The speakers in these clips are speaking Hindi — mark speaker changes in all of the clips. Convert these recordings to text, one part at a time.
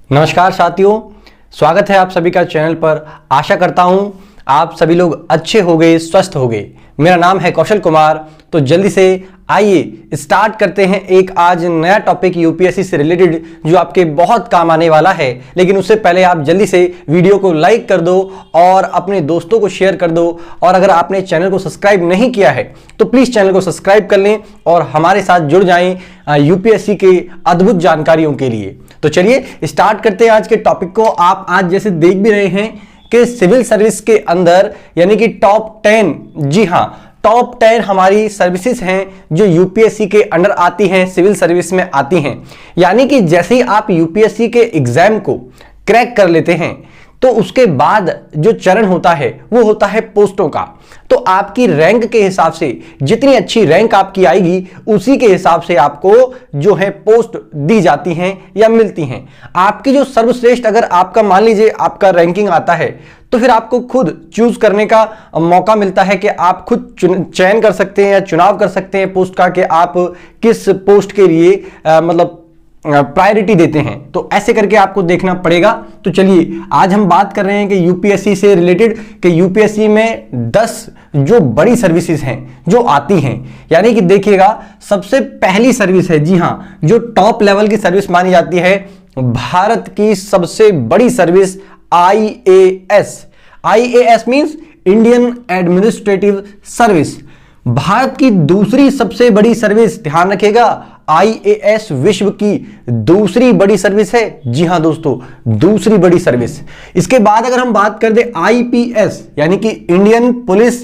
Speaker 1: नमस्कार साथियों, स्वागत है आप सभी का चैनल पर। आशा करता हूं आप सभी लोग अच्छे हो गए, स्वस्थ हो गए। मेरा नाम है कौशल कुमार। तो जल्दी से आइए स्टार्ट करते हैं एक आज नया टॉपिक यूपीएससी से रिलेटेड जो आपके बहुत काम आने वाला है। लेकिन उससे पहले आप जल्दी से वीडियो को लाइक कर दो और अपने दोस्तों को शेयर कर दो। और अगर आपने चैनल को सब्सक्राइब नहीं किया है तो प्लीज़ चैनल को सब्सक्राइब कर लें और हमारे साथ जुड़ जाएं यूपीएससी के अद्भुत जानकारियों के लिए। तो चलिए स्टार्ट करते हैं आज के टॉपिक को। आप आज जैसे देख भी रहे हैं कि सिविल सर्विस के अंदर यानी कि टॉप 10, जी हाँ, टॉप 10 हमारी सर्विसेज हैं जो यूपीएससी के अंडर आती हैं, सिविल सर्विस में आती हैं। यानी कि जैसे ही आप यूपीएससी के एग्जाम को क्रैक कर लेते हैं तो उसके बाद जो चरण होता है वो होता है पोस्टों का। तो आपकी रैंक के हिसाब से जितनी अच्छी रैंक आपकी आएगी उसी के हिसाब से आपको जो है पोस्ट दी जाती हैं या मिलती हैं। आपकी जो सर्वश्रेष्ठ, अगर आपका मान लीजिए आपका रैंकिंग आता है तो फिर आपको खुद चूज करने का मौका मिलता है कि आप खुद चयन कर सकते हैं या चुनाव कर सकते हैं पोस्ट का कि आप किस पोस्ट के लिए मतलब प्रायोरिटी देते हैं। तो ऐसे करके आपको देखना पड़ेगा। तो चलिए आज हम बात कर रहे हैं कि यूपीएससी से रिलेटेड कि यूपीएससी में 10 जो बड़ी सर्विसेज हैं जो आती हैं। यानी कि देखिएगा, सबसे पहली सर्विस है, जी हाँ, जो टॉप लेवल की सर्विस मानी जाती है, भारत की सबसे बड़ी service IAS. IAS means Indian administrative service. Bharat की दूसरी सबसे बड़ी सर्विस, ध्यान रखिएगा, आईएएस विश्व की दूसरी बड़ी सर्विस है। जी हां दोस्तों, दूसरी बड़ी सर्विस। इसके बाद अगर हम बात कर दें आईपीएस यानी कि इंडियन पुलिस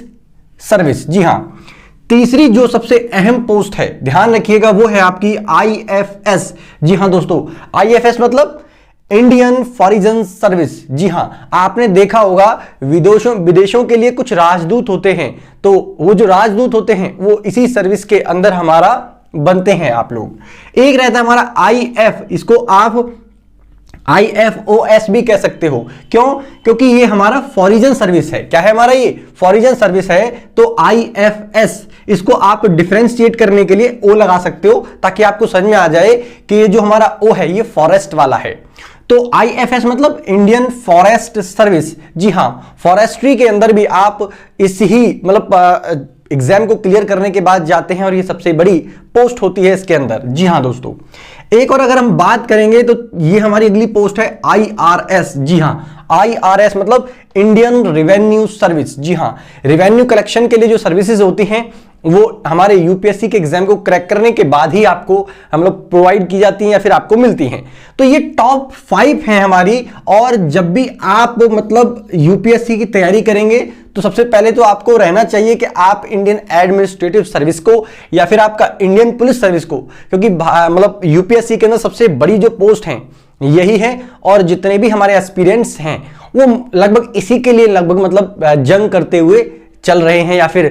Speaker 1: सर्विस, जी हां, तीसरी जो सबसे अहम पोस्ट है, ध्यान रखिएगा, वो है आपकी आईएफएस। जी हां दोस्तों, आईएफएस मतलब इंडियन फॉरेन सर्विस। जी हां, आपने देखा होगा विदेशों के लिए कुछ राजदूत होते हैं, तो वो जो राजदूत होते हैं वो इसी सर्विस के अंदर हमारा बनते हैं आप लोग। एक रहता है हमारा आईएफ, इसको आप आईएफओएस भी कह सकते हो। क्यों? क्योंकि ये हमारा फॉरेन सर्विस है। क्या है हमारा? ये फॉरेन सर्विस है। तो आईएफएस, इसको आप डिफरेंशिएट करने के लिए ओ लगा सकते हो ताकि आपको समझ में आ जाए कि ये जो हमारा ओ है ये फॉरेस्ट वाला है। तो आईएफएस मतलब इंडियन फॉरेस्ट सर्विस। जी हां, फॉरेस्ट्री के अंदर भी आप इस ही मतलब एग्जाम को क्लियर करने के बाद जाते हैं और ये सबसे बड़ी पोस्ट होती है इसके अंदर। जी हां दोस्तों, एक और अगर हम बात करेंगे तो ये हमारी अगली पोस्ट है आईआरएस। जी हां, आईआरएस मतलब इंडियन रेवेन्यू सर्विस। जी हां, रेवेन्यू कलेक्शन के लिए जो सर्विसेज होती हैं वो हमारे यूपीएससी के एग्जाम को क्रैक करने के बाद ही आपको हम लोग प्रोवाइड की जाती हैं या फिर आपको मिलती हैं। तो ये टॉप 5 हैं हमारी। और जब भी आप मतलब यूपीएससी की तैयारी करेंगे तो सबसे पहले तो आपको रहना चाहिए कि आप इंडियन एडमिनिस्ट्रेटिव सर्विस को या फिर आपका इंडियन पुलिस सर्विस को, क्योंकि मतलब यूपीएससी के अंदर सबसे बड़ी जो पोस्ट हैं यही है। और जितने भी हमारे एस्पिरेंट्स हैं वो लगभग इसी के लिए लगभग मतलब जंग करते हुए चल रहे हैं या फिर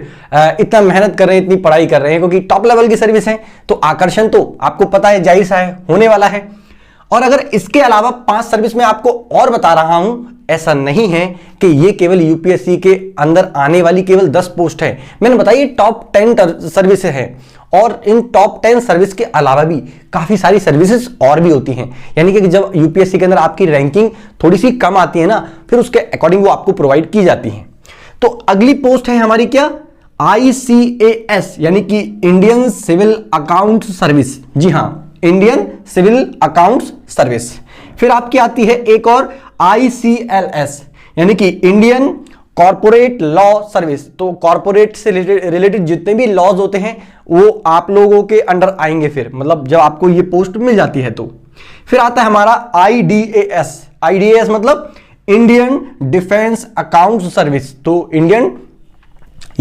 Speaker 1: इतना मेहनत कर रहे हैं, इतनी पढ़ाई कर रहे हैं, क्योंकि टॉप लेवल की सर्विस है। तो आकर्षण तो आपको पता है, जाहिर सा है, होने वाला है। और अगर इसके अलावा 5 सर्विस में आपको और बता रहा हूं, ऐसा नहीं है कि ये केवल यूपीएससी के अंदर आने वाली केवल 10 पोस्ट है। मैंने बताया टॉप 10 सर्विसेज है। और इन टॉप 10 सर्विस के अलावा भी काफी सारी सर्विसेज और भी होती हैं। यानी कि जब यूपीएससी के अंदर आपकी रैंकिंग थोड़ी सी कम आती है ना, फिर उसके अकॉर्डिंग वो आपको प्रोवाइड की जाती है। तो अगली पोस्ट है हमारी क्या? आईसीएएस यानी कि इंडियन सिविल अकाउंट सर्विस। जी हां, इंडियन सिविल अकाउंट्स सर्विस। फिर आपकी आती है एक और आईसीएलएस यानी कि इंडियन कॉर्पोरेट लॉ सर्विस। तो कॉर्पोरेट से रिलेटेड जितने भी लॉज होते हैं वो आप लोगों के अंडर आएंगे फिर, मतलब जब आपको ये पोस्ट मिल जाती है तो। फिर आता है हमारा आईडीएएस। आईडीएएस मतलब इंडियन डिफेंस अकाउंट सर्विस। तो इंडियन,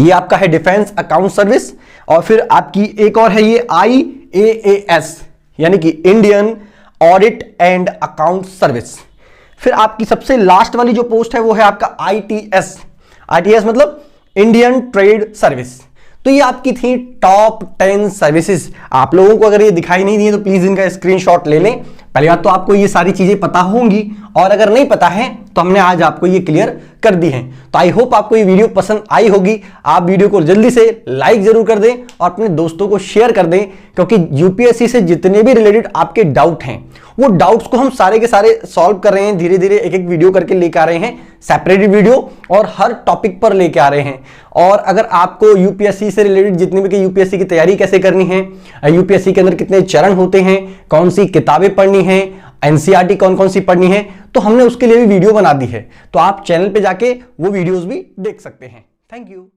Speaker 1: ये आपका है डिफेंस अकाउंट सर्विस। और फिर आपकी एक और है ये आईएएस यानी कि Indian audit and account service. फिर आपकी सबसे लास्ट वाली जो पोस्ट है वो है आपका आईटीएस। आईटीएस मतलब इंडियन ट्रेड सर्विस। तो ये आपकी थी टॉप 10 सर्विसेज। आप लोगों को अगर ये दिखाई नहीं दी तो प्लीज इनका स्क्रीनशॉट ले लें। पहली बात तो आपको ये सारी चीजें पता होंगी, और अगर नहीं पता है तो हमने आज आपको ये क्लियर कर दी हैं। तो आई होप आपको ये वीडियो पसंद आई होगी। आप वीडियो को जल्दी से लाइक जरूर कर दें और अपने दोस्तों को शेयर कर दें, क्योंकि यूपीएससी से जितने भी रिलेटेड आपके डाउट हैं वो डाउट्स को हम सारे के सारे सॉल्व कर रहे हैं। धीरे धीरे एक एक वीडियो करके लेके आ रहे हैं, सेपरेट वीडियो, और हर टॉपिक पर लेके आ रहे हैं। और अगर आपको यूपीएससी से रिलेटेड जितनी भी यूपीएससी की तैयारी कैसे करनी है, यूपीएससी के अंदर कितने चरण होते हैं, कौन सी किताबें पढ़नी है, एनसीईआरटी कौन कौन सी पढ़नी है, तो हमने उसके लिए भी वीडियो बना दी है। तो आप चैनल पे जाके वो वीडियोस भी देख सकते हैं। Thank you.